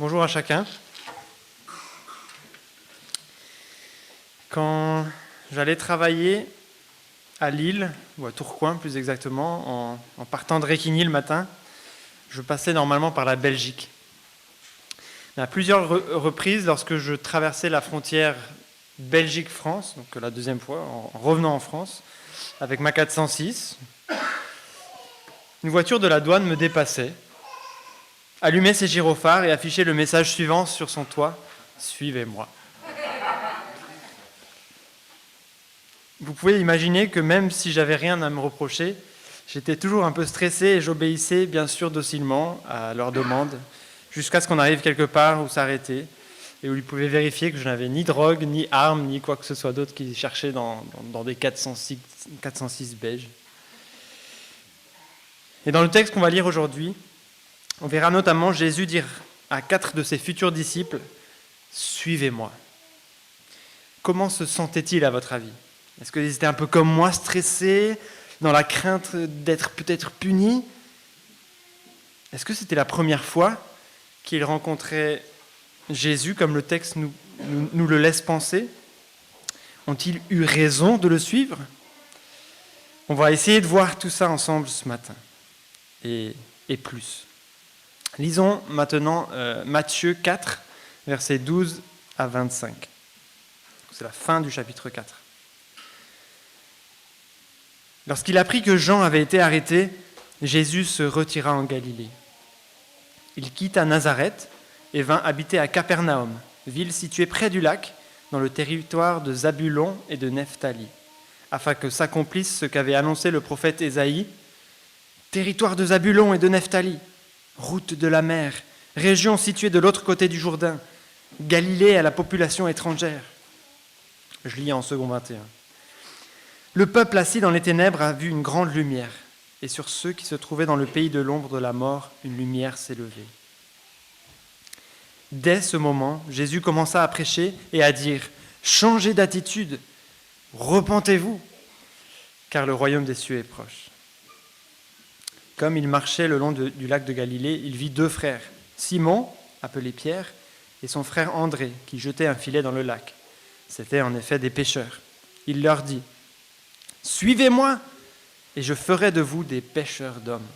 Bonjour à chacun. Quand j'allais travailler à Lille, ou à Tourcoing plus exactement, en partant de Réquigny le matin, je passais normalement par la Belgique. À plusieurs reprises, lorsque je traversais la frontière Belgique-France, donc la deuxième fois, en revenant en France, avec ma 406, une voiture de la douane me dépassait, allumait ses gyrophares et affichait le message suivant sur son toit : « Suivez-moi ». Vous pouvez imaginer que même si j'avais rien à me reprocher, j'étais toujours un peu stressé et j'obéissais bien sûr docilement à leurs demandes, jusqu'à ce qu'on arrive quelque part où s'arrêter et où ils pouvaient vérifier que je n'avais ni drogue, ni armes, ni quoi que ce soit d'autre qu'ils cherchaient dans des 406 beiges. Et dans le texte qu'on va lire aujourd'hui, on verra notamment Jésus dire à 4 de ses futurs disciples : « Suivez-moi ». Comment se sentaient-ils à votre avis ? Est-ce qu'ils étaient un peu comme moi, stressés, dans la crainte d'être peut-être punis ? Est-ce que c'était la première fois qu'ils rencontraient Jésus, comme le texte nous le laisse penser ? Ont-ils eu raison de le suivre ? On va essayer de voir tout ça ensemble ce matin, et plus. Lisons maintenant Matthieu 4, versets 12 à 25. C'est la fin du chapitre 4. Lorsqu'il apprit que Jean avait été arrêté, Jésus se retira en Galilée. Il quitta Nazareth et vint habiter à Capernaum, ville située près du lac, dans le territoire de Zabulon et de Nephtali, afin que s'accomplisse ce qu'avait annoncé le prophète Ésaïe : « Territoire de Zabulon et de Nephtali, route de la mer, région située de l'autre côté du Jourdain, Galilée à la population étrangère. » Je lis en second 21. Le peuple assis dans les ténèbres a vu une grande lumière, et sur ceux qui se trouvaient dans le pays de l'ombre de la mort, une lumière s'est levée. Dès ce moment, Jésus commença à prêcher et à dire : « Changez d'attitude, repentez-vous, car le royaume des cieux est proche. » Comme il marchait le long du lac de Galilée, il vit 2 frères, Simon, appelé Pierre, et son frère André, qui jetait un filet dans le lac. C'étaient en effet des pêcheurs. Il leur dit : « Suivez-moi, et je ferai de vous des pêcheurs d'hommes. »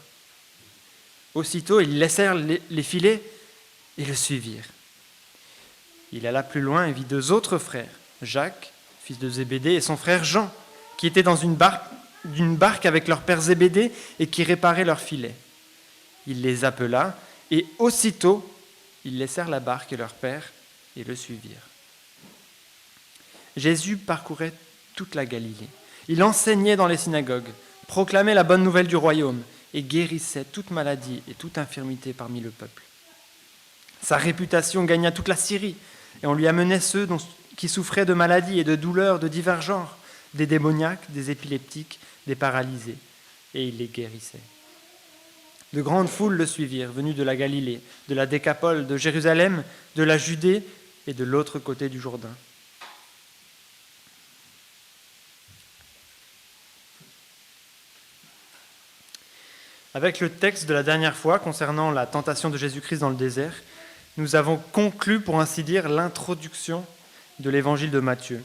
Aussitôt, ils laissèrent les filets et le suivirent. Il alla plus loin et vit 2 autres frères, Jacques, fils de Zébédée, et son frère Jean, qui étaient dans une barque avec leur père Zébédée et qui réparaient leurs filets. Il les appela, et aussitôt, ils laissèrent la barque et leur père et le suivirent. Jésus parcourait toute la Galilée. Il enseignait dans les synagogues, proclamait la bonne nouvelle du royaume et guérissait toute maladie et toute infirmité parmi le peuple. Sa réputation gagna toute la Syrie et on lui amenait ceux qui souffraient de maladies et de douleurs de divers genres, des démoniaques, des épileptiques, des paralysés, et il les guérissait. De grandes foules le suivirent, venues de la Galilée, de la Décapole, de Jérusalem, de la Judée et de l'autre côté du Jourdain. Avec le texte de la dernière fois concernant la tentation de Jésus-Christ dans le désert, nous avons conclu, pour ainsi dire, l'introduction de l'évangile de Matthieu.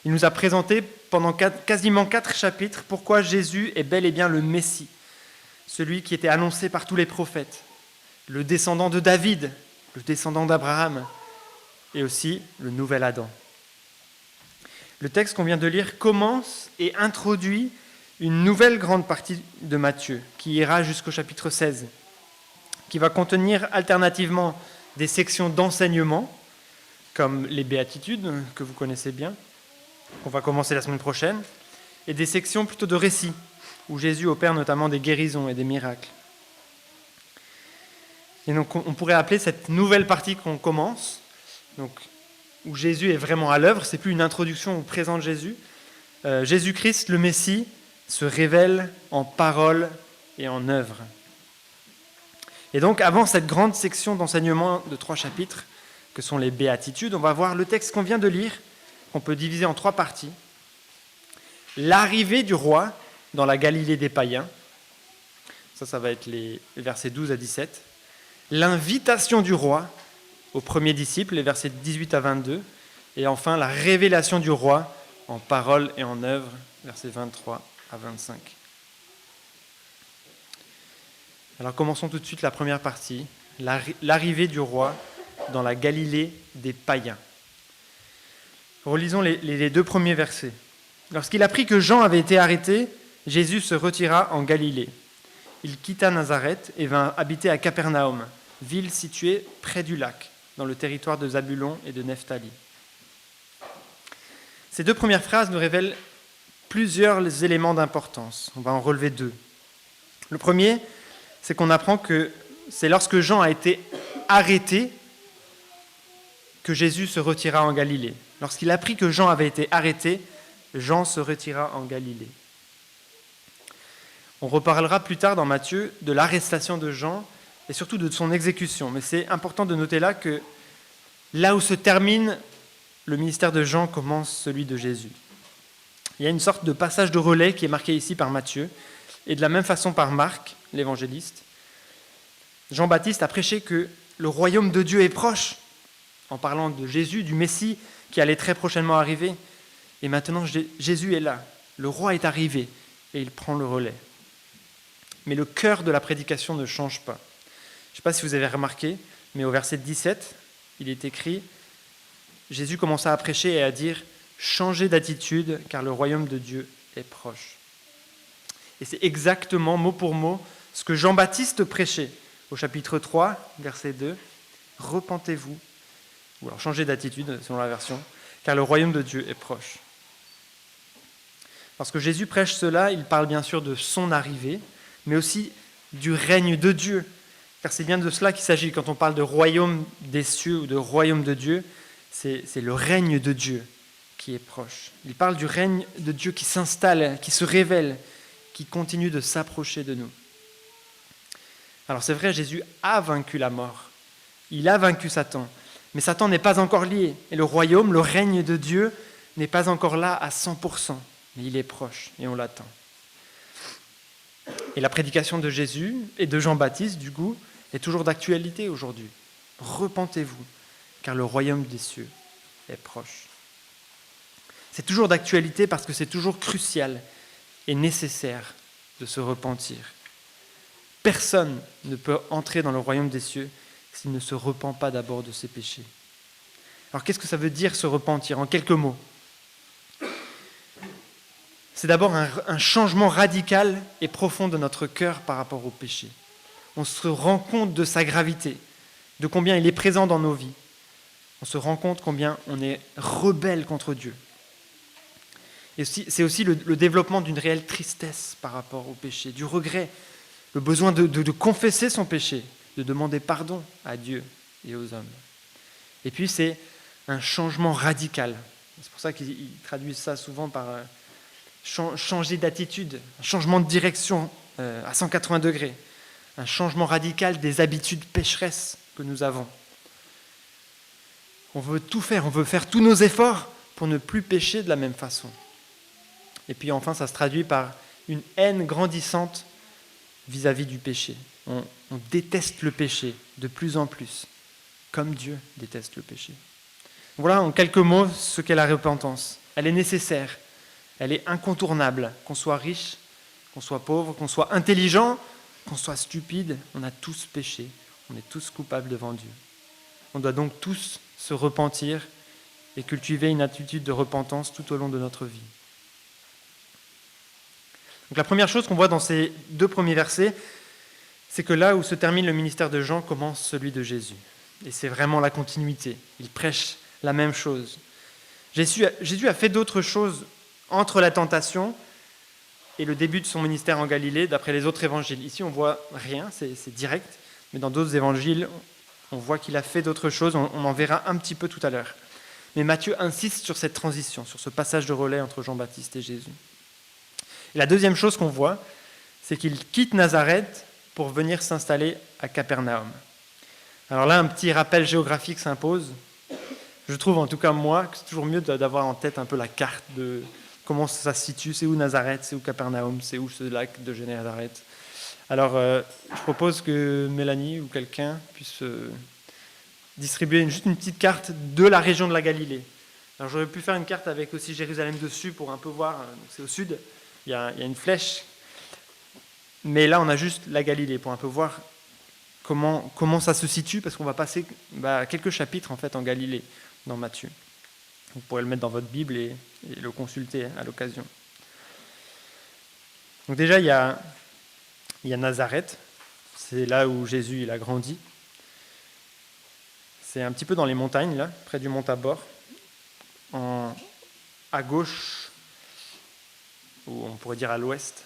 Il nous a présenté pendant quasiment 4 chapitres pourquoi Jésus est bel et bien le Messie, celui qui était annoncé par tous les prophètes, le descendant de David, le descendant d'Abraham, et aussi le nouvel Adam. Le texte qu'on vient de lire commence et introduit une nouvelle grande partie de Matthieu, qui ira jusqu'au chapitre 16, qui va contenir alternativement des sections d'enseignement, comme les béatitudes, que vous connaissez bien, qu'on va commencer la semaine prochaine, et des sections plutôt de récits, où Jésus opère notamment des guérisons et des miracles. Et donc on pourrait appeler cette nouvelle partie qu'on commence, donc, où Jésus est vraiment à l'œuvre, c'est plus une introduction où présente Jésus. Jésus-Christ, le Messie, se révèle en parole et en œuvre. Et donc, avant cette grande section d'enseignement de 3 chapitres, que sont les béatitudes, on va voir le texte qu'on vient de lire, qu'on peut diviser en 3 parties. L'arrivée du roi dans la Galilée des païens, ça va être les versets 12 à 17. l'invitation du roi aux premiers disciples, les versets 18 à 22, et enfin la révélation du roi en parole et en œuvre, versets 23 à 25. Alors commençons tout de suite la première partie, l'arrivée du roi dans la Galilée des païens. Relisons les deux premiers versets. Lorsqu'il apprit que Jean avait été arrêté, Jésus se retira en Galilée. Il quitta Nazareth et vint habiter à Capernaum, ville située près du lac, dans le territoire de Zabulon et de Nephtali. Ces deux premières phrases nous révèlent plusieurs éléments d'importance. On va en relever deux. Le premier, c'est qu'on apprend que c'est lorsque Jean a été arrêté que Jésus se retira en Galilée. Lorsqu'il apprit que Jean avait été arrêté, Jean se retira en Galilée. On reparlera plus tard dans Matthieu de l'arrestation de Jean et surtout de son exécution. Mais c'est important de noter là que là où se termine le ministère de Jean, commence celui de Jésus. Il y a une sorte de passage de relais qui est marqué ici par Matthieu et de la même façon par Marc, l'évangéliste. Jean-Baptiste a prêché que le royaume de Dieu est proche, en parlant de Jésus, du Messie qui allait très prochainement arriver. Et maintenant, Jésus est là, le roi est arrivé et il prend le relais. Mais le cœur de la prédication ne change pas. Je ne sais pas si vous avez remarqué, mais au verset 17, il est écrit « Jésus commença à prêcher et à dire « Changez d'attitude, car le royaume de Dieu est proche. » Et c'est exactement, mot pour mot, ce que Jean-Baptiste prêchait au chapitre 3, verset 2. « Repentez-vous » ou alors « Changez d'attitude » selon la version, « car le royaume de Dieu est proche. » Lorsque Jésus prêche cela, il parle bien sûr de son arrivée, mais aussi du règne de Dieu. Car c'est bien de cela qu'il s'agit. Quand on parle de royaume des cieux ou de royaume de Dieu, c'est le règne de Dieu qui est proche. Il parle du règne de Dieu qui s'installe, qui se révèle, qui continue de s'approcher de nous. Alors c'est vrai, Jésus a vaincu la mort. Il a vaincu Satan. Mais Satan n'est pas encore lié. Et le royaume, le règne de Dieu, n'est pas encore là à 100%. Mais il est proche et on l'attend. Et la prédication de Jésus et de Jean-Baptiste, du coup, est toujours d'actualité aujourd'hui. Repentez-vous, car le royaume des cieux est proche. C'est toujours d'actualité parce que c'est toujours crucial et nécessaire de se repentir. Personne ne peut entrer dans le royaume des cieux s'il ne se repent pas d'abord de ses péchés. Alors qu'est-ce que ça veut dire se repentir en quelques mots ? C'est d'abord un changement radical et profond de notre cœur par rapport au péché. On se rend compte de sa gravité, de combien il est présent dans nos vies. On se rend compte combien on est rebelle contre Dieu. Et c'est aussi le développement d'une réelle tristesse par rapport au péché, du regret, le besoin de confesser son péché, de demander pardon à Dieu et aux hommes. Et puis c'est un changement radical. C'est pour ça qu'ils traduisent ça souvent par changer d'attitude, un changement de direction à 180 degrés, un changement radical des habitudes pécheresses que nous avons. On veut tout faire, on veut faire tous nos efforts pour ne plus pécher de la même façon. Et puis enfin, ça se traduit par une haine grandissante vis-à-vis du péché. On déteste le péché de plus en plus, comme Dieu déteste le péché. Voilà en quelques mots ce qu'est la repentance. Elle est nécessaire, elle est incontournable. Qu'on soit riche, qu'on soit pauvre, qu'on soit intelligent, qu'on soit stupide, on a tous péché, on est tous coupables devant Dieu. On doit donc tous se repentir et cultiver une attitude de repentance tout au long de notre vie. Donc la première chose qu'on voit dans ces deux premiers versets, c'est que là où se termine le ministère de Jean, commence celui de Jésus. Et c'est vraiment la continuité. Il prêche la même chose. Jésus a fait d'autres choses entre la tentation et le début de son ministère en Galilée, d'après les autres évangiles. Ici, on ne voit rien, c'est direct, mais dans d'autres évangiles, on voit qu'il a fait d'autres choses, on en verra un petit peu tout à l'heure. Mais Matthieu insiste sur cette transition, sur ce passage de relais entre Jean-Baptiste et Jésus. Et la deuxième chose qu'on voit, c'est qu'il quitte Nazareth pour venir s'installer à Capernaum. Alors là, un petit rappel géographique s'impose. Je trouve, en tout cas moi, que c'est toujours mieux d'avoir en tête un peu la carte de comment ça se situe, c'est où Nazareth, c'est où Capernaum, c'est où ce lac de Génézareth. Alors, je propose que Mélanie ou quelqu'un puisse distribuer juste une petite carte de la région de la Galilée. Alors, j'aurais pu faire une carte avec aussi Jérusalem dessus pour un peu voir. Donc, c'est au sud, il y a une flèche. Mais là, on a juste la Galilée pour un peu voir comment ça se situe, parce qu'on va passer quelques chapitres en fait en Galilée, dans Matthieu. Vous pourrez le mettre dans votre Bible et le consulter à l'occasion. Donc déjà, il y a Nazareth, c'est là où Jésus il a grandi. C'est un petit peu dans les montagnes, là, près du mont Tabor, à gauche, ou on pourrait dire à l'ouest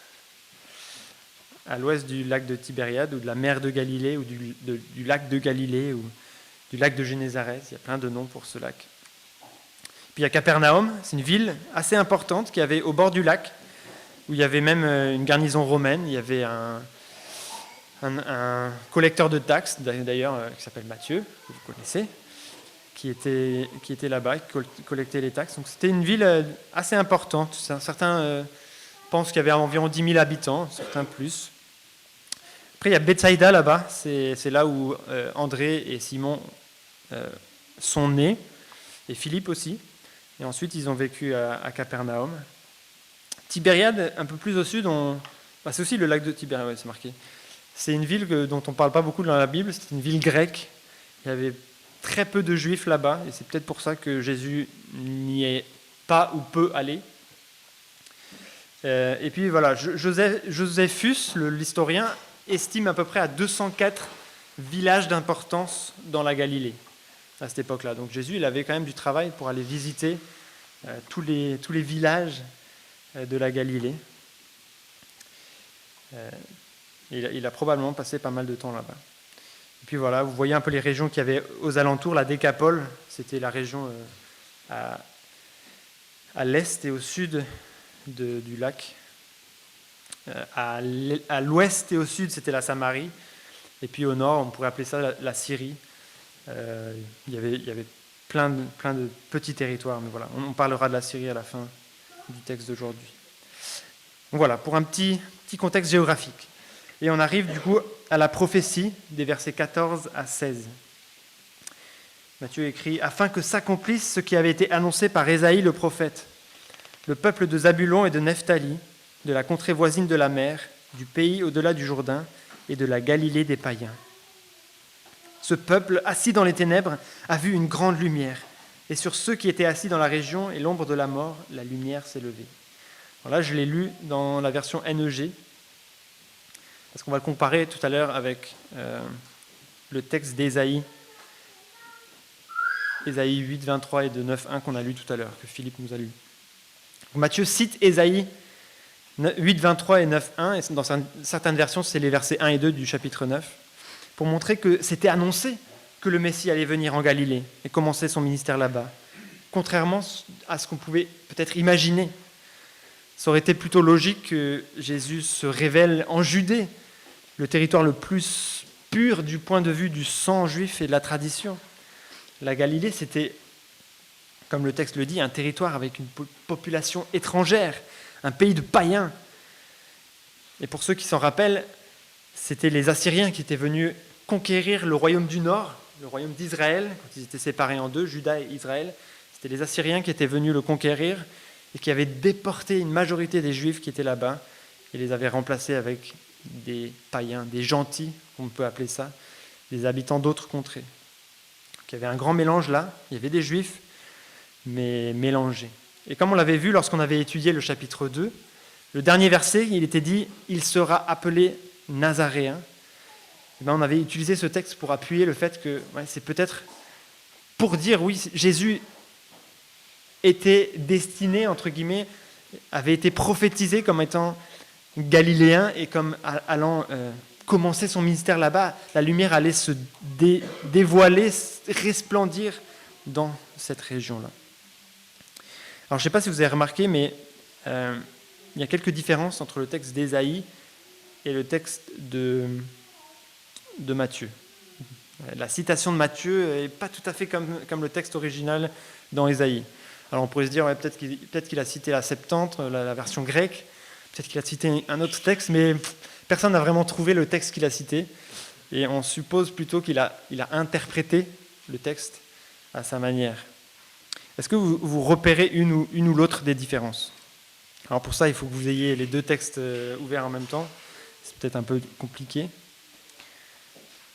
du lac de Tibériade, ou de la mer de Galilée, ou du lac de Galilée, ou du lac de Génézareth. Il y a plein de noms pour ce lac. Puis il y a Capernaum, c'est une ville assez importante qui avait au bord du lac, où il y avait même une garnison romaine. Il y avait un collecteur de taxes, d'ailleurs, qui s'appelle Matthieu, que vous connaissez, qui était là-bas, qui collectait les taxes. Donc c'était une ville assez importante. Certains pensent qu'il y avait environ 10 000 habitants, certains plus. Après, il y a Bethsaïda là-bas, c'est là où André et Simon sont nés, et Philippe aussi. Et ensuite, ils ont vécu à Capernaum. Tibériade, un peu plus au sud, c'est aussi le lac de Tibériade, ouais, c'est marqué. C'est une ville dont on ne parle pas beaucoup dans la Bible, c'est une ville grecque. Il y avait très peu de juifs là-bas, et c'est peut-être pour ça que Jésus n'y est pas ou peu allé. Et puis voilà, Joséphus, l'historien, estime à peu près à 204 villages d'importance dans la Galilée à cette époque-là. Donc Jésus, il avait quand même du travail pour aller visiter tous les villages de la Galilée. Il a probablement passé pas mal de temps là-bas. Et puis voilà, vous voyez un peu les régions qu'il y avait aux alentours. La Décapole, c'était la région à l'est et au sud du lac. À l'ouest et au sud, c'était la Samarie. Et puis au nord, on pourrait appeler ça la Syrie. Il y avait plein de petits territoires. Mais voilà, on parlera de la Syrie à la fin du texte d'aujourd'hui. Donc voilà, pour un petit contexte géographique. Et on arrive du coup à la prophétie des versets 14 à 16. Matthieu écrit « Afin que s'accomplisse ce qui avait été annoncé par Ésaïe le prophète, le peuple de Zabulon et de Nephtali, de la contrée voisine de la mer, du pays au-delà du Jourdain et de la Galilée des païens. Ce peuple, assis dans les ténèbres, a vu une grande lumière, et sur ceux qui étaient assis dans la région et l'ombre de la mort, la lumière s'est levée. » Alors là, je l'ai lu dans la version NEG, parce qu'on va le comparer tout à l'heure avec le texte d'Ésaïe, Ésaïe 8, 23 et de 9, 1 qu'on a lu tout à l'heure, que Philippe nous a lu. Matthieu cite Ésaïe 8, 23 et 9, 1, et dans certaines versions, c'est les versets 1 et 2 du chapitre 9, pour montrer que c'était annoncé que le Messie allait venir en Galilée et commencer son ministère là-bas, contrairement à ce qu'on pouvait peut-être imaginer. Ça aurait été plutôt logique que Jésus se révèle en Judée, le territoire le plus pur du point de vue du sang juif et de la tradition. La Galilée, c'était, comme le texte le dit, un territoire avec une population étrangère, un pays de païens. Et pour ceux qui s'en rappellent, c'était les Assyriens qui étaient venus conquérir le royaume du Nord, le royaume d'Israël, quand ils étaient séparés en deux, Juda et Israël. C'était les Assyriens qui étaient venus le conquérir et qui avaient déporté une majorité des Juifs qui étaient là-bas et les avaient remplacés avec des païens, des gentils, on peut appeler ça, des habitants d'autres contrées. Donc, il y avait un grand mélange là, il y avait des Juifs, mais mélangés. Et comme on l'avait vu lorsqu'on avait étudié le chapitre 2, le dernier verset, il était dit « Il sera appelé Nazaréen ». On avait utilisé ce texte pour appuyer le fait que c'est peut-être pour dire, oui, Jésus était destiné, entre guillemets, avait été prophétisé comme étant galiléen et comme allant commencer son ministère là-bas, la lumière allait se dévoiler, resplendir dans cette région-là. Alors je ne sais pas si vous avez remarqué, mais il y a quelques différences entre le texte d'Ésaïe et le texte de Matthieu. La citation de Matthieu n'est pas tout à fait comme le texte original dans Ésaïe. Alors on pourrait se dire, peut-être qu'il a cité la Septante, la version grecque, peut-être qu'il a cité un autre texte, mais Personne n'a vraiment trouvé le texte qu'il a cité, et on suppose plutôt qu'il a interprété le texte à sa manière. Est-ce que vous repérez une ou l'autre des différences? Alors pour ça, il faut que vous ayez les deux textes ouverts en même temps. C'est peut-être un peu compliqué.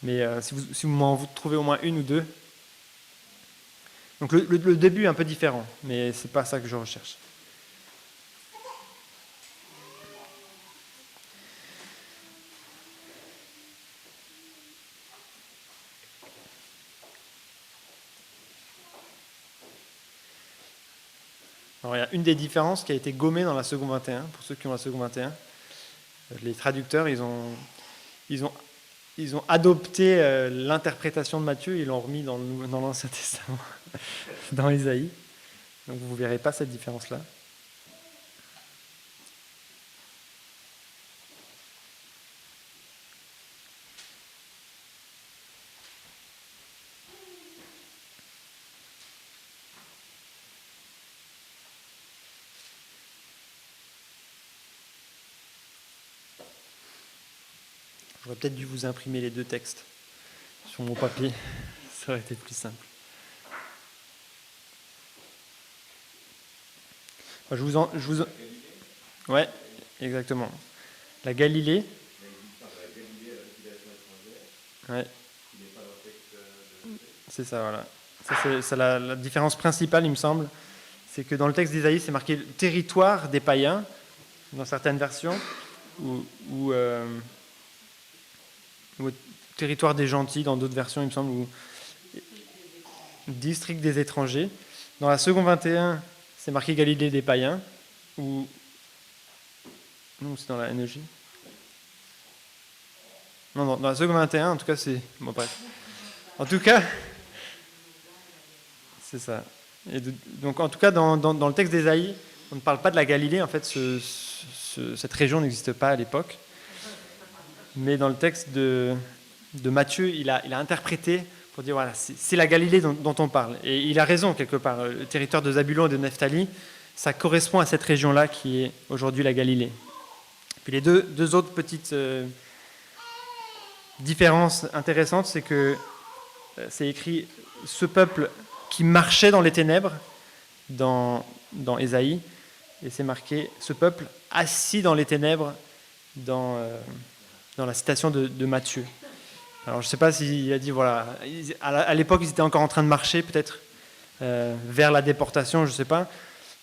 Mais si vous m'en trouvez au moins une ou deux. Donc le début est un peu différent, mais c'est pas ça que je recherche. Alors, il y a une des différences qui a été gommée dans la seconde 21, pour ceux qui ont la seconde 21. Les traducteurs, ils ont adopté l'interprétation de Matthieu, ils l'ont remis dans l'Ancien Testament, dans Ésaïe. Donc vous ne verrez pas cette différence-là. J'aurais peut-être dû vous imprimer les deux textes sur mon papier, ça aurait été plus simple. Ouais, exactement. La Galilée. Ouais. C'est ça, voilà. Ça, c'est la différence principale, il me semble. C'est que dans le texte d'Ésaïe, c'est marqué « territoire des païens », dans certaines versions, ou territoire des gentils, dans d'autres versions, il me semble, ou district des étrangers. Dans la seconde 21, c'est marqué Galilée des païens, ou non, c'est dans la NEJ. Non, dans la seconde 21, en tout cas, c'est... Bon, bref. En tout cas, c'est ça. Et donc, en tout cas, dans le texte d'Ésaïe, on ne parle pas de la Galilée. En fait, cette région n'existe pas à l'époque. Mais dans le texte de Matthieu, il a interprété pour dire, voilà, c'est la Galilée dont on parle. Et il a raison, quelque part. Le territoire de Zabulon et de Nephtali, ça correspond à cette région-là qui est aujourd'hui la Galilée. Puis les deux autres petites différences intéressantes, c'est que c'est écrit « ce peuple qui marchait dans les ténèbres » dans Ésaïe, et c'est marqué « ce peuple assis dans les ténèbres » dans la citation de Matthieu. Alors je ne sais pas s'il a dit, voilà, à l'époque ils étaient encore en train de marcher peut-être vers la déportation, je ne sais pas,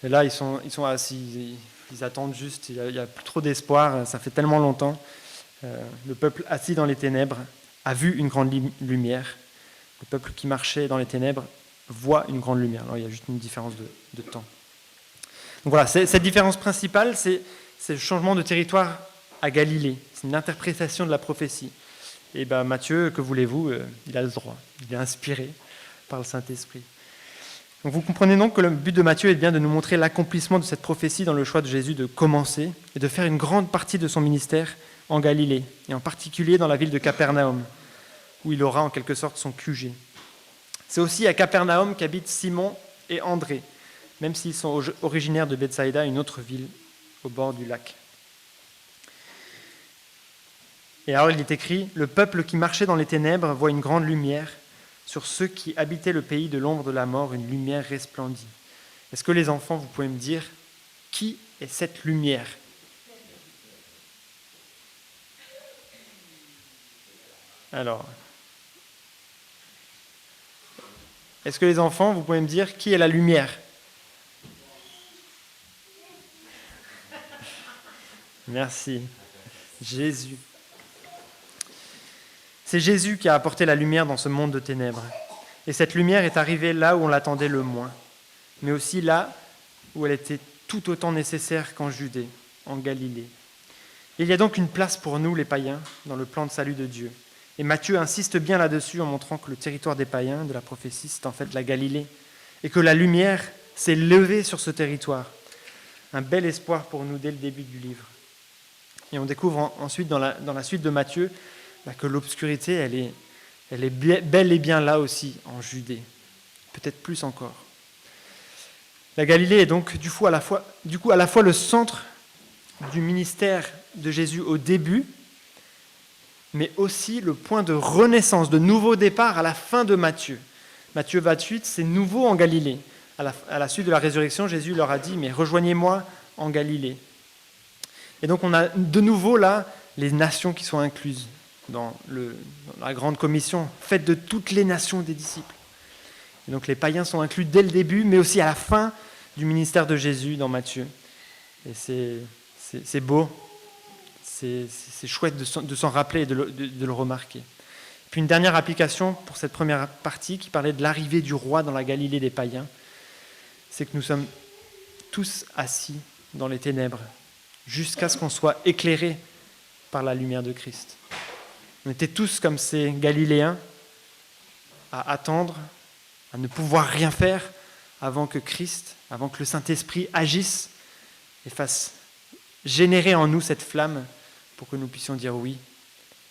et là ils sont assis, ils attendent juste, il n'y a plus trop d'espoir, ça fait tellement longtemps. Le peuple assis dans les ténèbres a vu une grande lumière, le peuple qui marchait dans les ténèbres voit une grande lumière. Alors il y a juste une différence de temps. Donc voilà, cette différence principale, c'est le changement de territoire à Galilée. C'est une interprétation de la prophétie. Et bien Matthieu, que voulez-vous, il a le droit. Il est inspiré par le Saint-Esprit. Donc vous comprenez donc que le but de Matthieu est bien de nous montrer l'accomplissement de cette prophétie dans le choix de Jésus de commencer et de faire une grande partie de son ministère en Galilée, et en particulier dans la ville de Capernaum, où il aura en quelque sorte son QG. C'est aussi à Capernaum qu'habitent Simon et André, même s'ils sont originaires de Bethsaïda, une autre ville au bord du lac. Et alors il est écrit « Le peuple qui marchait dans les ténèbres voit une grande lumière. Sur ceux qui habitaient le pays de l'ombre de la mort, une lumière resplendit. » Est-ce que les enfants, vous pouvez me dire qui est cette lumière ? Alors, est-ce que les enfants, vous pouvez me dire qui est la lumière ? Merci. Jésus. C'est Jésus qui a apporté la lumière dans ce monde de ténèbres. Et cette lumière est arrivée là où on l'attendait le moins, mais aussi là où elle était tout autant nécessaire qu'en Judée, en Galilée. Et il y a donc une place pour nous, les païens, dans le plan de salut de Dieu. Et Matthieu insiste bien là-dessus en montrant que le territoire des païens, de la prophétie, c'est en fait la Galilée, et que la lumière s'est levée sur ce territoire. Un bel espoir pour nous dès le début du livre. Et on découvre ensuite, dans la suite de Matthieu, que l'obscurité, elle est bel et bien là aussi, en Judée. Peut-être plus encore. La Galilée est donc du coup à la fois le centre du ministère de Jésus au début, mais aussi le point de renaissance, de nouveau départ à la fin de Matthieu. Matthieu 28, c'est nouveau en Galilée. À la suite de la résurrection, Jésus leur a dit « Mais rejoignez-moi en Galilée ». Et donc on a de nouveau là les nations qui sont incluses dans la grande commission, faite de toutes les nations des disciples. Et donc les païens sont inclus dès le début, mais aussi à la fin du ministère de Jésus dans Matthieu. Et c'est beau, c'est chouette de s'en rappeler et de le remarquer. Puis une dernière application pour cette première partie qui parlait de l'arrivée du roi dans la Galilée des païens, c'est que nous sommes tous assis dans les ténèbres jusqu'à ce qu'on soit éclairés par la lumière de Christ. On était tous comme ces Galiléens à attendre, à ne pouvoir rien faire avant que Christ, avant que le Saint-Esprit agisse et fasse générer en nous cette flamme pour que nous puissions dire oui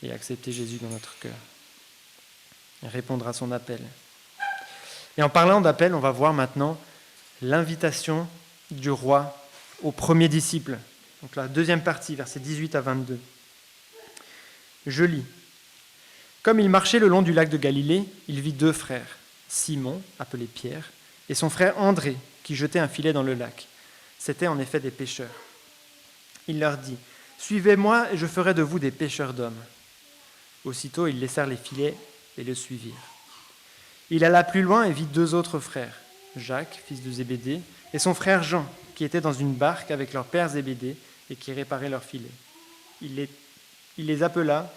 et accepter Jésus dans notre cœur et répondre à son appel. Et en parlant d'appel, on va voir maintenant l'invitation du roi aux premiers disciples. Donc la deuxième partie, versets 18 à 22. Je lis. Comme il marchait le long du lac de Galilée, il vit deux frères, Simon, appelé Pierre, et son frère André, qui jetait un filet dans le lac. C'étaient en effet des pêcheurs. Il leur dit, « Suivez-moi et je ferai de vous des pêcheurs d'hommes. » Aussitôt, ils laissèrent les filets et le suivirent. Il alla plus loin et vit deux autres frères, Jacques, fils de Zébédée, et son frère Jean, qui étaient dans une barque avec leur père Zébédée et qui réparaient leurs filets. Il les appela,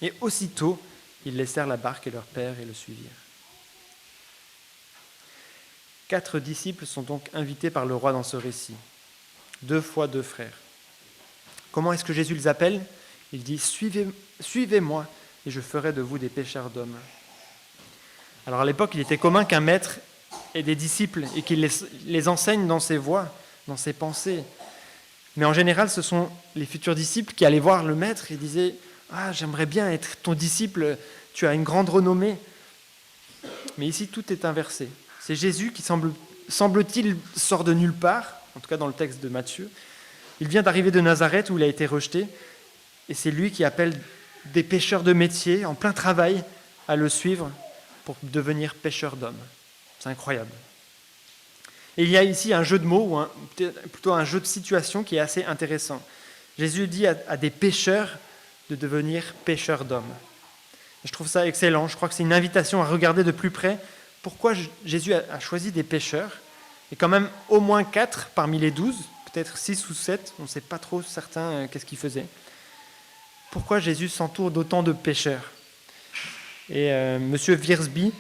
et aussitôt, ils laissèrent la barque et leur père et le suivirent. 4 disciples sont donc invités par le roi dans ce récit. 2 fois 2 frères. Comment est-ce que Jésus les appelle ? Il dit « Suivez-moi et je ferai de vous des pêcheurs d'hommes. » Alors à l'époque, il était commun qu'un maître ait des disciples et qu'il les enseigne dans ses voies, dans ses pensées. Mais en général, ce sont les futurs disciples qui allaient voir le maître et disaient « Ah, j'aimerais bien être ton disciple, tu as une grande renommée. » Mais ici, tout est inversé. C'est Jésus qui, semble-t-il, sort de nulle part, en tout cas dans le texte de Matthieu. Il vient d'arriver de Nazareth où il a été rejeté, et c'est lui qui appelle des pêcheurs de métier, en plein travail, à le suivre pour devenir pêcheurs d'hommes. C'est incroyable. Et il y a ici un jeu de mots, ou plutôt un jeu de situation qui est assez intéressant. Jésus dit à des pêcheurs de devenir pêcheurs d'hommes. Et je trouve ça excellent, je crois que c'est une invitation à regarder de plus près pourquoi Jésus a choisi des pêcheurs, et quand même au moins 4 parmi les 12, peut-être 6 ou 7, on ne sait pas trop certains qu'est-ce qu'ils faisaient. Pourquoi Jésus s'entoure d'autant de pêcheurs ? Et M. Wiersbe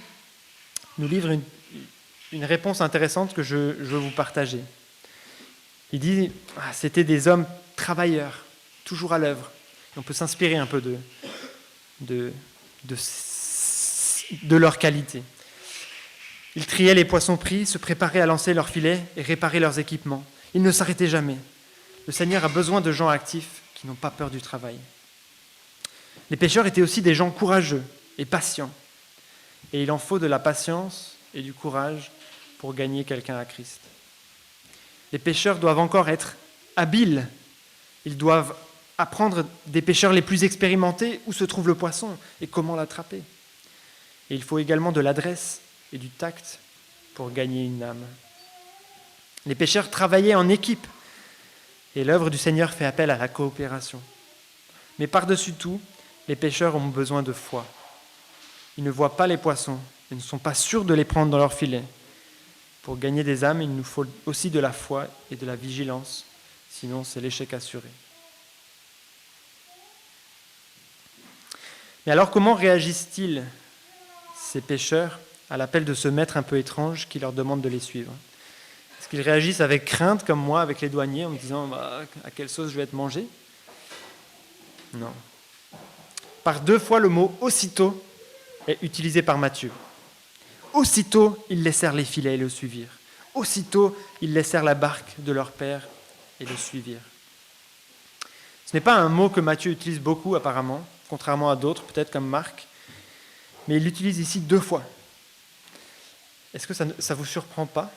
nous livre une réponse intéressante que je veux vous partager. Il dit « C'était des hommes travailleurs, toujours à l'œuvre. » On peut s'inspirer un peu de leur qualité. Ils triaient les poissons pris, se préparaient à lancer leurs filets et réparer leurs équipements. Ils ne s'arrêtaient jamais. Le Seigneur a besoin de gens actifs qui n'ont pas peur du travail. Les pêcheurs étaient aussi des gens courageux et patients. Et il en faut de la patience et du courage pour gagner quelqu'un à Christ. Les pêcheurs doivent encore être habiles. Ils doivent apprendre des pêcheurs les plus expérimentés où se trouve le poisson et comment l'attraper. Et il faut également de l'adresse et du tact pour gagner une âme. Les pêcheurs travaillaient en équipe et l'œuvre du Seigneur fait appel à la coopération. Mais par-dessus tout, les pêcheurs ont besoin de foi. Ils ne voient pas les poissons et ne sont pas sûrs de les prendre dans leur filet. Pour gagner des âmes, il nous faut aussi de la foi et de la vigilance, sinon c'est l'échec assuré. Mais alors comment réagissent-ils, ces pêcheurs, à l'appel de ce maître un peu étrange qui leur demande de les suivre ? Est-ce qu'ils réagissent avec crainte, comme moi, avec les douaniers, en me disant à quelle sauce je vais être mangé ? Non. Par 2 fois, le mot « aussitôt » est utilisé par Matthieu. Aussitôt, ils laissèrent les filets et le suivirent. Aussitôt, ils laissèrent la barque de leur père et le suivirent. Ce n'est pas un mot que Matthieu utilise beaucoup apparemment, contrairement à d'autres, peut-être comme Marc, mais il l'utilise ici 2 fois. Est-ce que ça ne vous surprend pas ?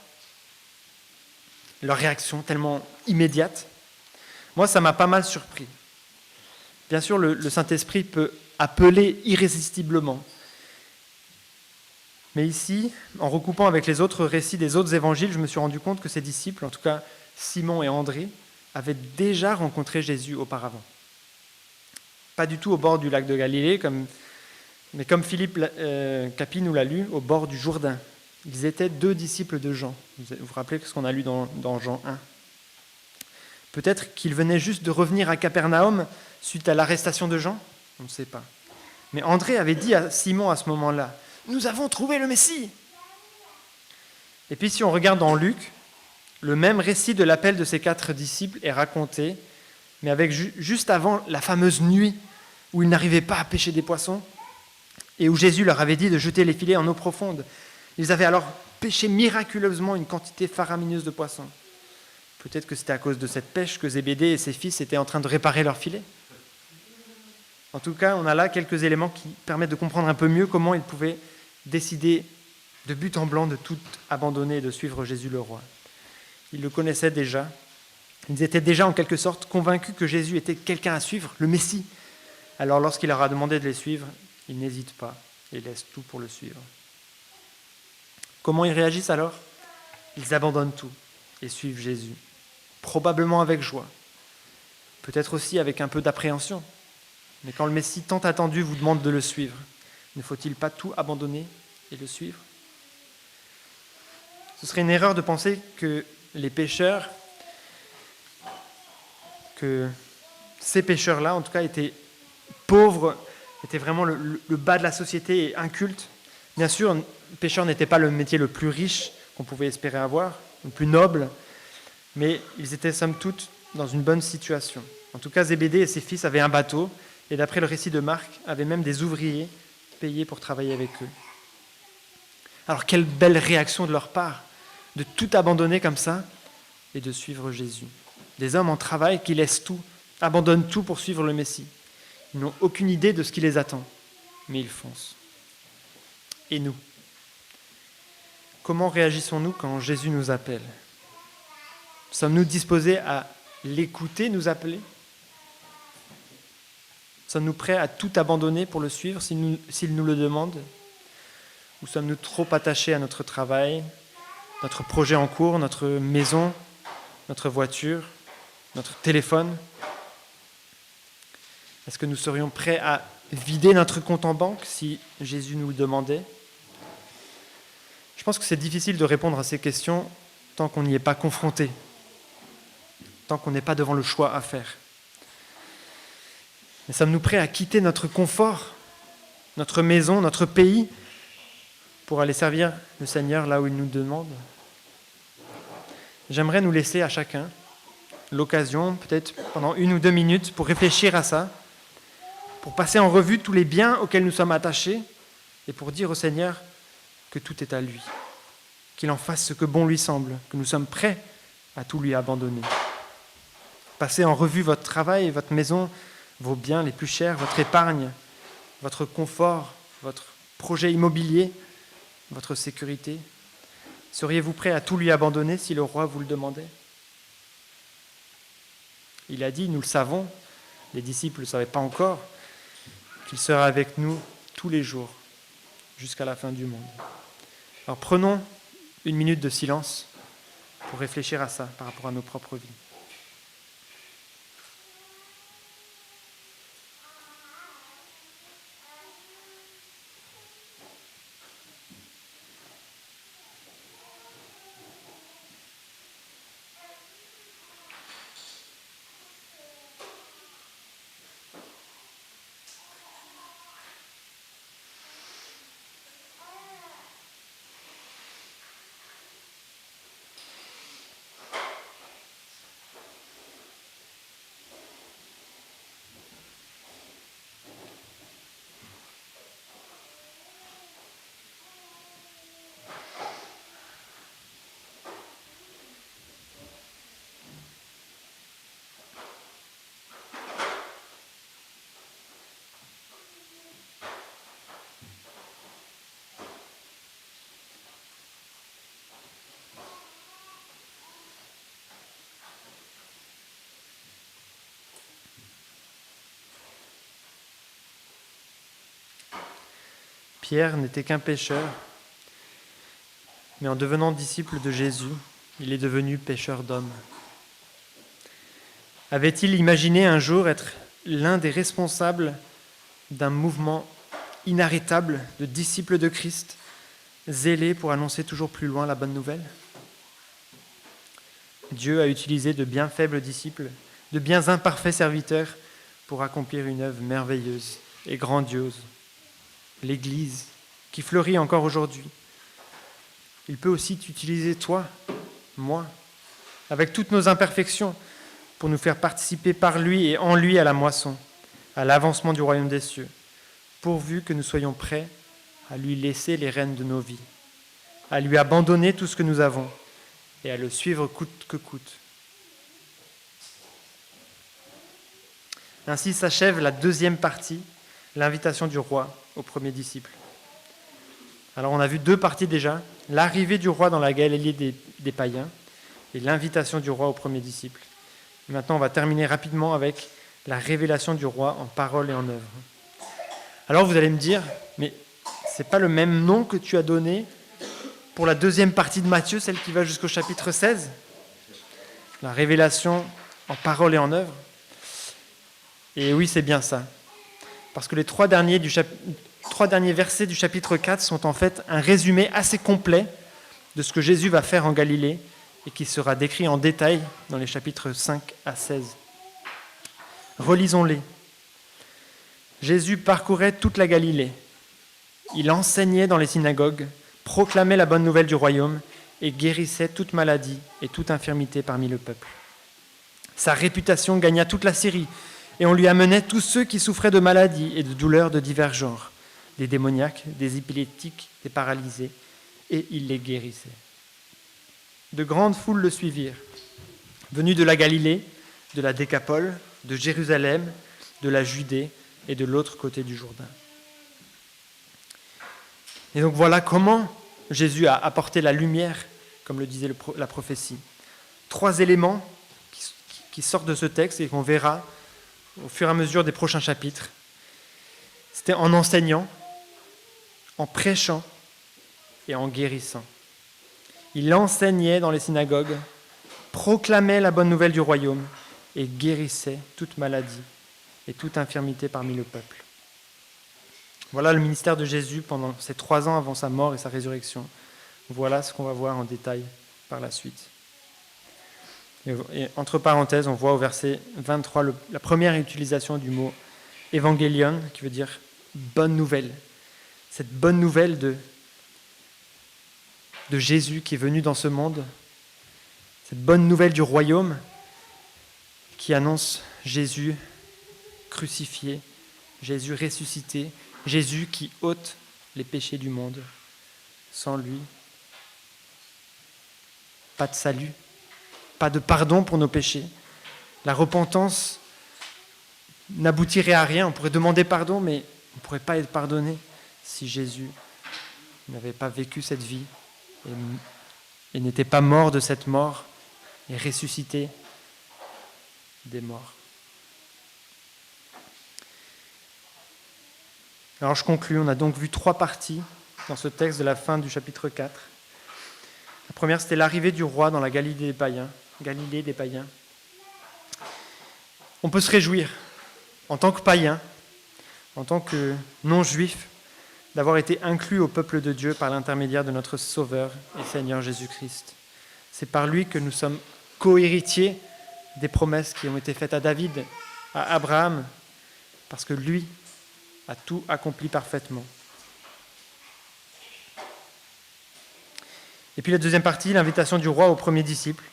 Leur réaction tellement immédiate ? Moi, ça m'a pas mal surpris. Bien sûr, le Saint-Esprit peut appeler irrésistiblement. Mais ici, en recoupant avec les autres récits des autres évangiles, je me suis rendu compte que ces disciples, en tout cas Simon et André, avaient déjà rencontré Jésus auparavant. Pas du tout au bord du lac de Galilée, mais comme Philippe Capi nous l'a lu, au bord du Jourdain. Ils étaient 2 disciples de Jean. Vous vous rappelez ce qu'on a lu dans Jean 1. Peut-être qu'ils venaient juste de revenir à Capernaum suite à l'arrestation de Jean, on ne sait pas. Mais André avait dit à Simon à ce moment-là, « Nous avons trouvé le Messie !» Et puis si on regarde dans Luc, le même récit de l'appel de ces 4 disciples est raconté, mais avec juste avant la fameuse nuit où ils n'arrivaient pas à pêcher des poissons et où Jésus leur avait dit de jeter les filets en eau profonde. Ils avaient alors pêché miraculeusement une quantité faramineuse de poissons. Peut-être que c'était à cause de cette pêche que Zébédée et ses fils étaient en train de réparer leurs filets. En tout cas, on a là quelques éléments qui permettent de comprendre un peu mieux comment ils pouvaient décider de but en blanc de tout abandonner et de suivre Jésus le roi. Ils le connaissaient déjà. Ils étaient déjà en quelque sorte convaincus que Jésus était quelqu'un à suivre, le Messie. Alors lorsqu'il leur a demandé de les suivre, ils n'hésitent pas et laissent tout pour le suivre. Comment ils réagissent alors ? Ils abandonnent tout et suivent Jésus, probablement avec joie, peut-être aussi avec un peu d'appréhension. Mais quand le Messie tant attendu vous demande de le suivre, ne faut-il pas tout abandonner et le suivre ? Ce serait une erreur de penser que les pécheurs, que ces pécheurs-là, en tout cas, étaient pauvres, étaient vraiment le bas de la société et incultes. Bien sûr, pécheur n'était pas le métier le plus riche qu'on pouvait espérer avoir, le plus noble, mais ils étaient somme toute dans une bonne situation. En tout cas, Zébédée et ses fils avaient un bateau, et d'après le récit de Marc, avaient même des ouvriers payés pour travailler avec eux. Alors quelle belle réaction de leur part, de tout abandonner comme ça et de suivre Jésus. Des hommes en travail qui laissent tout, abandonnent tout pour suivre le Messie. Ils n'ont aucune idée de ce qui les attend, mais ils foncent. Et nous ? Comment réagissons-nous quand Jésus nous appelle ? Sommes-nous disposés à l'écouter nous appeler ? Sommes-nous prêts à tout abandonner pour le suivre s'il nous le demande ? Ou sommes-nous trop attachés à notre travail, notre projet en cours, notre maison, notre voiture, notre téléphone ? Est-ce que nous serions prêts à vider notre compte en banque si Jésus nous le demandait ? Je pense que c'est difficile de répondre à ces questions tant qu'on n'y est pas confronté, tant qu'on n'est pas devant le choix à faire. Mais sommes-nous prêts à quitter notre confort, notre maison, notre pays, pour aller servir le Seigneur là où il nous demande ? J'aimerais nous laisser à chacun l'occasion, peut-être pendant 1 ou 2 minutes, pour réfléchir à ça, pour passer en revue tous les biens auxquels nous sommes attachés et pour dire au Seigneur que tout est à lui, qu'il en fasse ce que bon lui semble, que nous sommes prêts à tout lui abandonner. Passez en revue votre travail, votre maison, vos biens les plus chers, votre épargne, votre confort, votre projet immobilier, votre sécurité. Seriez-vous prêt à tout lui abandonner si le roi vous le demandait ? Il a dit, nous le savons, les disciples ne le savaient pas encore, qu'il sera avec nous tous les jours, jusqu'à la fin du monde. Alors prenons 1 minute de silence pour réfléchir à ça par rapport à nos propres vies. Pierre n'était qu'un pécheur, mais en devenant disciple de Jésus, il est devenu pécheur d'hommes. Avait-il imaginé un jour être l'un des responsables d'un mouvement inarrêtable de disciples de Christ, zélés pour annoncer toujours plus loin la bonne nouvelle ? Dieu a utilisé de bien faibles disciples, de bien imparfaits serviteurs pour accomplir une œuvre merveilleuse et grandiose. L'Église, qui fleurit encore aujourd'hui. Il peut aussi t'utiliser toi, moi, avec toutes nos imperfections, pour nous faire participer par lui et en lui à la moisson, à l'avancement du royaume des cieux, pourvu que nous soyons prêts à lui laisser les rênes de nos vies, à lui abandonner tout ce que nous avons et à le suivre coûte que coûte. Ainsi s'achève la deuxième partie, l'invitation du roi aux premiers disciples. Alors on a vu deux parties déjà, l'arrivée du roi dans la Galilée des païens et l'invitation du roi aux premiers disciples. Et maintenant on va terminer rapidement avec la révélation du roi en parole et en œuvre. Alors vous allez me dire, mais ce n'est pas le même nom que tu as donné pour la deuxième partie de Matthieu, celle qui va jusqu'au chapitre 16 ? La révélation en parole et en œuvre. Et oui, c'est bien ça. Parce que les trois derniers versets du chapitre 4 sont en fait un résumé assez complet de ce que Jésus va faire en Galilée et qui sera décrit en détail dans les chapitres 5 à 16. Relisons-les. Jésus parcourait toute la Galilée. Il enseignait dans les synagogues, proclamait la bonne nouvelle du royaume et guérissait toute maladie et toute infirmité parmi le peuple. Sa réputation gagna toute la Syrie et on lui amenait tous ceux qui souffraient de maladies et de douleurs de divers genres, des démoniaques, des épileptiques, des paralysés, et il les guérissait. De grandes foules le suivirent, venus de la Galilée, de la Décapole, de Jérusalem, de la Judée et de l'autre côté du Jourdain. Et donc voilà comment Jésus a apporté la lumière, comme le disait la prophétie. 3 éléments qui sortent de ce texte et qu'on verra au fur et à mesure des prochains chapitres. C'était en enseignant, en prêchant et en guérissant. Il enseignait dans les synagogues, proclamait la bonne nouvelle du royaume et guérissait toute maladie et toute infirmité parmi le peuple. Voilà le ministère de Jésus pendant ces 3 ans avant sa mort et sa résurrection. Voilà ce qu'on va voir en détail par la suite. Et entre parenthèses, on voit au verset 23 la première utilisation du mot « évangélion » qui veut dire « bonne nouvelle ». Cette bonne nouvelle de Jésus qui est venu dans ce monde, cette bonne nouvelle du royaume qui annonce Jésus crucifié, Jésus ressuscité, Jésus qui ôte les péchés du monde. Sans lui, pas de salut, pas de pardon pour nos péchés. La repentance n'aboutirait à rien. On pourrait demander pardon, mais on ne pourrait pas être pardonné si Jésus n'avait pas vécu cette vie et n'était pas mort de cette mort et ressuscité des morts. Alors je conclus, on a donc vu 3 parties dans ce texte de la fin du chapitre 4. La première, c'était l'arrivée du roi dans la Galilée des païens. On peut se réjouir, en tant que païen, en tant que non-juif, d'avoir été inclus au peuple de Dieu par l'intermédiaire de notre Sauveur et Seigneur Jésus-Christ. C'est par lui que nous sommes co-héritiers des promesses qui ont été faites à David, à Abraham, parce que lui a tout accompli parfaitement. Et puis la deuxième partie, l'invitation du roi aux premiers disciples.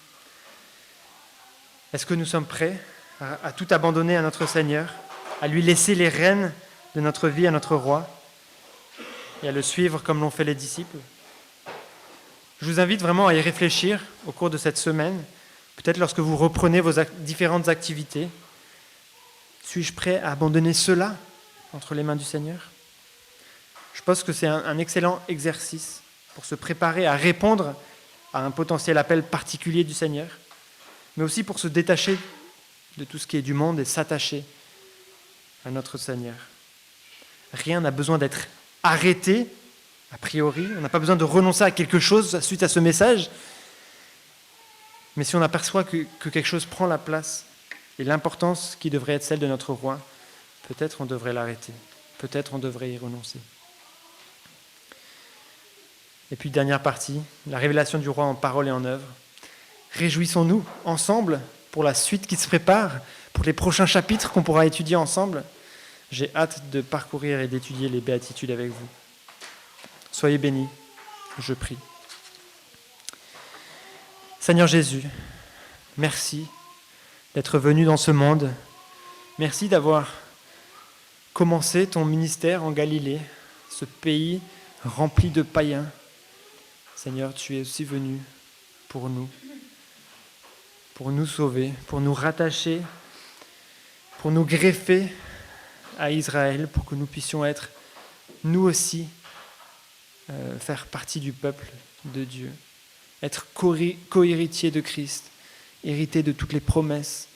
Est-ce que nous sommes prêts à tout abandonner à notre Seigneur, à lui laisser les rênes de notre vie à notre roi et à le suivre comme l'ont fait les disciples ? Je vous invite vraiment à y réfléchir au cours de cette semaine, peut-être lorsque vous reprenez vos différentes activités. Suis-je prêt à abandonner cela entre les mains du Seigneur ? Je pense que c'est un excellent exercice pour se préparer à répondre à un potentiel appel particulier du Seigneur, mais aussi pour se détacher de tout ce qui est du monde et s'attacher à notre Seigneur. Rien n'a besoin d'être arrêter, a priori. On n'a pas besoin de renoncer à quelque chose suite à ce message. Mais si on aperçoit que quelque chose prend la place et l'importance qui devrait être celle de notre roi, peut-être on devrait l'arrêter. Peut-être on devrait y renoncer. Et puis, dernière partie, la révélation du roi en parole et en œuvre. Réjouissons-nous ensemble pour la suite qui se prépare, pour les prochains chapitres qu'on pourra étudier ensemble. J'ai hâte de parcourir et d'étudier les béatitudes avec vous. Soyez bénis, je prie. Seigneur Jésus, merci d'être venu dans ce monde. Merci d'avoir commencé ton ministère en Galilée, ce pays rempli de païens. Seigneur, tu es aussi venu pour nous sauver, pour nous rattacher, pour nous greffer à Israël, pour que nous puissions être, nous aussi, faire partie du peuple de Dieu, être co-héritiers de Christ, hériter de toutes les promesses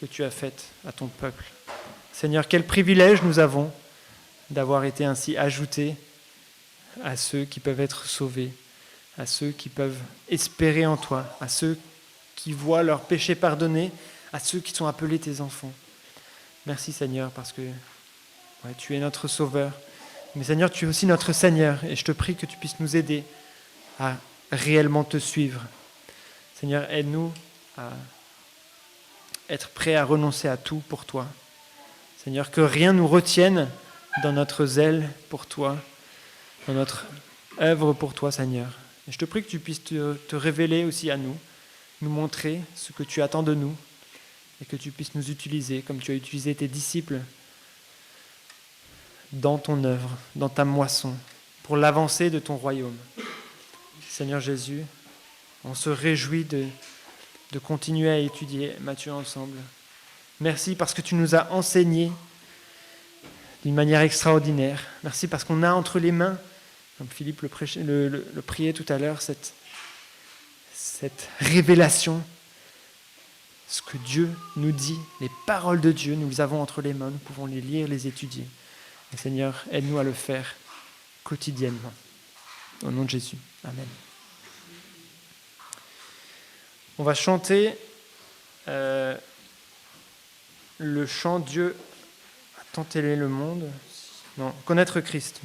que tu as faites à ton peuple. Seigneur, quel privilège nous avons d'avoir été ainsi ajoutés à ceux qui peuvent être sauvés, à ceux qui peuvent espérer en toi, à ceux qui voient leurs péchés pardonnés, à ceux qui sont appelés tes enfants. Merci Seigneur, parce que tu es notre Sauveur. Mais Seigneur, tu es aussi notre Seigneur, et je te prie que tu puisses nous aider à réellement te suivre. Seigneur, aide-nous à être prêts à renoncer à tout pour toi. Seigneur, que rien nous retienne dans notre zèle pour toi, dans notre œuvre pour toi, Seigneur. Et je te prie que tu puisses te révéler aussi à nous, nous montrer ce que tu attends de nous, et que tu puisses nous utiliser comme tu as utilisé tes disciples dans ton œuvre, dans ta moisson, pour l'avancée de ton royaume. Seigneur Jésus, on se réjouit de continuer à étudier Matthieu ensemble. Merci parce que tu nous as enseigné d'une manière extraordinaire. Merci parce qu'on a entre les mains, comme Philippe le priait tout à l'heure, cette révélation, ce que Dieu nous dit, les paroles de Dieu, nous les avons entre les mains, nous pouvons les lire, les étudier. Et Seigneur, aide-nous à le faire quotidiennement. Au nom de Jésus. Amen. On va chanter le chant Dieu a tant aimé le monde. Non, connaître Christ.